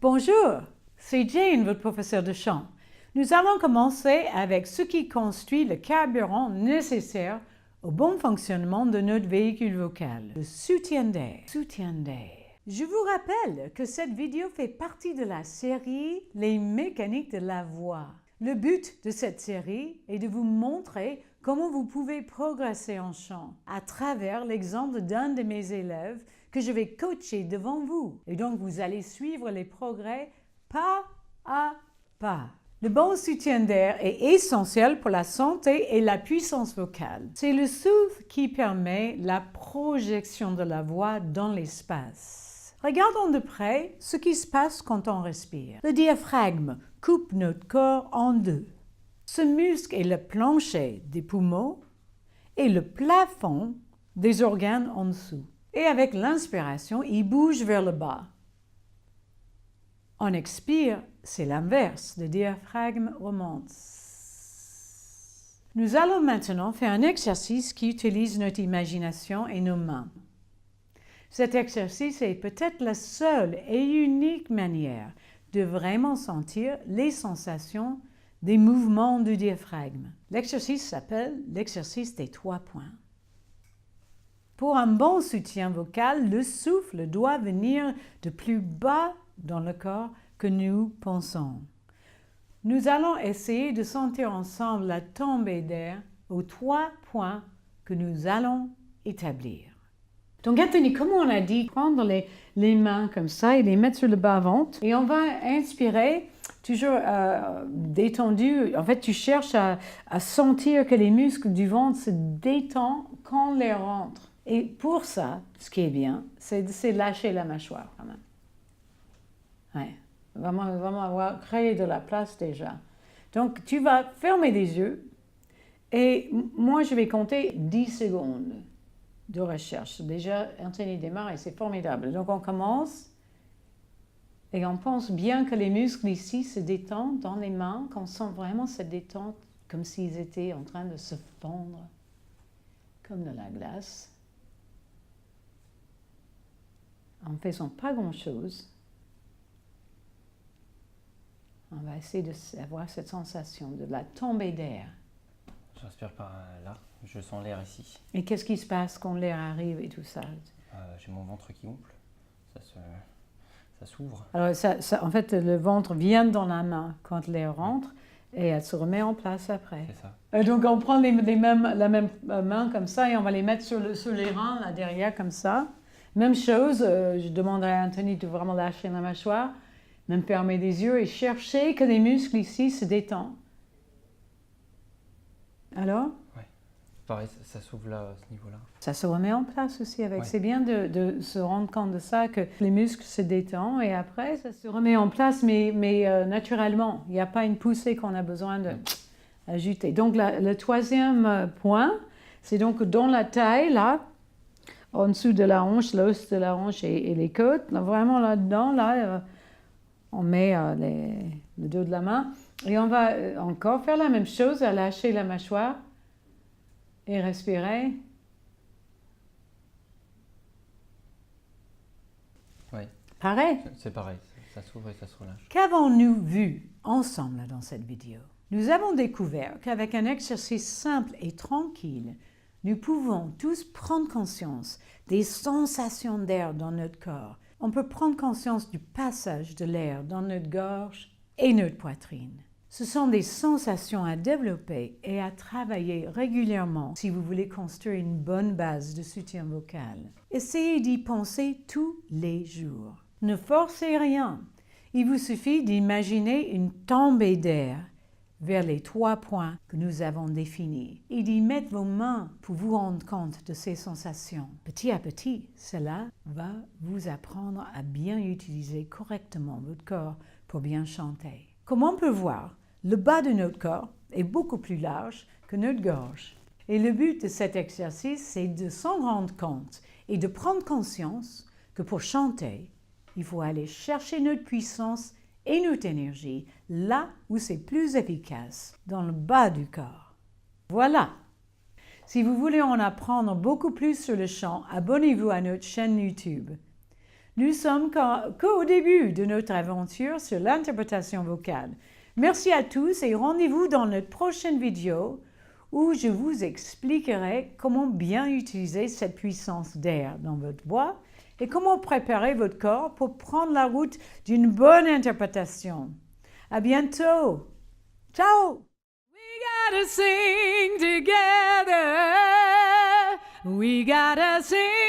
Bonjour, c'est Jane, votre professeur de chant. Nous allons commencer avec ce qui construit le carburant nécessaire au bon fonctionnement de notre véhicule vocal, le soutien d'air. Je vous rappelle que cette vidéo fait partie de la série Les mécaniques de la voix. Le but de cette série est de vous montrer comment vous pouvez progresser en chant à travers l'exemple d'un de mes élèves que je vais coacher devant vous. Et donc, vous allez suivre les progrès pas à pas. Le bon soutien d'air est essentiel pour la santé et la puissance vocale. C'est le souffle qui permet la projection de la voix dans l'espace. Regardons de près ce qui se passe quand on respire. Le diaphragme coupe notre corps en deux. Ce muscle est le plancher des poumons et le plafond des organes en dessous. Et avec l'inspiration, il bouge vers le bas. On expire, c'est l'inverse, le diaphragme remonte. Nous allons maintenant faire un exercice qui utilise notre imagination et nos mains. Cet exercice est peut-être la seule et unique manière de vraiment sentir les sensations des mouvements du diaphragme. L'exercice s'appelle l'exercice des 3 points. Pour un bon soutien vocal, le souffle doit venir de plus bas dans le corps que nous pensons. Nous allons essayer de sentir ensemble la tombée d'air aux 3 points que nous allons établir. Donc, Anthony, comme on a dit, prendre les mains comme ça et les mettre sur le bas-ventre. Et on va inspirer, toujours détendu. En fait, tu cherches à sentir que les muscles du ventre se détendent quand l'air rentre. Et pour ça, ce qui est bien, c'est de lâcher la mâchoire quand même. Ouais. Vraiment avoir créé de la place déjà. Donc, tu vas fermer les yeux et moi, je vais compter 10 secondes de recherche. Déjà, Anthony démarre et c'est formidable. Donc, on commence et on pense bien que les muscles ici se détendent dans les mains, qu'on sent vraiment cette détente comme s'ils étaient en train de se fondre comme de la glace. En ne faisant pas grand-chose, on va essayer d'avoir cette sensation de la tombée d'air. J'inspire par là, je sens l'air ici. Et qu'est-ce qui se passe quand l'air arrive et tout ça? J'ai mon ventre qui gonfle, ça s'ouvre. Alors, en fait, le ventre vient dans la main quand l'air rentre et elle se remet en place après. C'est ça. Donc, on prend la même main comme ça et on va les mettre sur les reins, là derrière, comme ça. Même chose, je demanderai à Anthony de vraiment lâcher la mâchoire, même fermer les yeux et chercher que les muscles ici se détendent. Alors? Oui, pareil, ça s'ouvre là, à ce niveau-là. Ça se remet en place aussi avec. Ouais. C'est bien de se rendre compte de ça, que les muscles se détendent et après, ça se remet en place, mais naturellement. Il n'y a pas une poussée qu'on a besoin d'ajouter. Donc, le troisième point, c'est donc dans la taille, là, en dessous de la hanche, l'os de la hanche et les côtes. Là, vraiment là-dedans, là, on met le dos de la main. Et on va encore faire la même chose, à lâcher la mâchoire et respirer. Oui. Pareil. C'est pareil, ça s'ouvre et ça se relâche. Qu'avons-nous vu ensemble dans cette vidéo? Nous avons découvert qu'avec un exercice simple et tranquille, nous pouvons tous prendre conscience des sensations d'air dans notre corps. On peut prendre conscience du passage de l'air dans notre gorge et notre poitrine. Ce sont des sensations à développer et à travailler régulièrement si vous voulez construire une bonne base de soutien vocal. Essayez d'y penser tous les jours. Ne forcez rien. Il vous suffit d'imaginer une tombée d'air vers les 3 points que nous avons définis et d'y mettre vos mains pour vous rendre compte de ces sensations. Petit à petit, cela va vous apprendre à bien utiliser correctement votre corps pour bien chanter. Comme on peut voir, le bas de notre corps est beaucoup plus large que notre gorge. Et le but de cet exercice, c'est de s'en rendre compte et de prendre conscience que pour chanter, il faut aller chercher notre puissance et notre énergie là où c'est plus efficace, dans le bas du corps. Voilà! Si vous voulez en apprendre beaucoup plus sur le chant, abonnez-vous à notre chaîne YouTube. Nous sommes qu'au début de notre aventure sur l'interprétation vocale. Merci à tous et rendez-vous dans notre prochaine vidéo où je vous expliquerai comment bien utiliser cette puissance d'air dans votre voix et comment préparer votre corps pour prendre la route d'une bonne interprétation. À bientôt! Ciao! We gotta sing together. We gotta sing.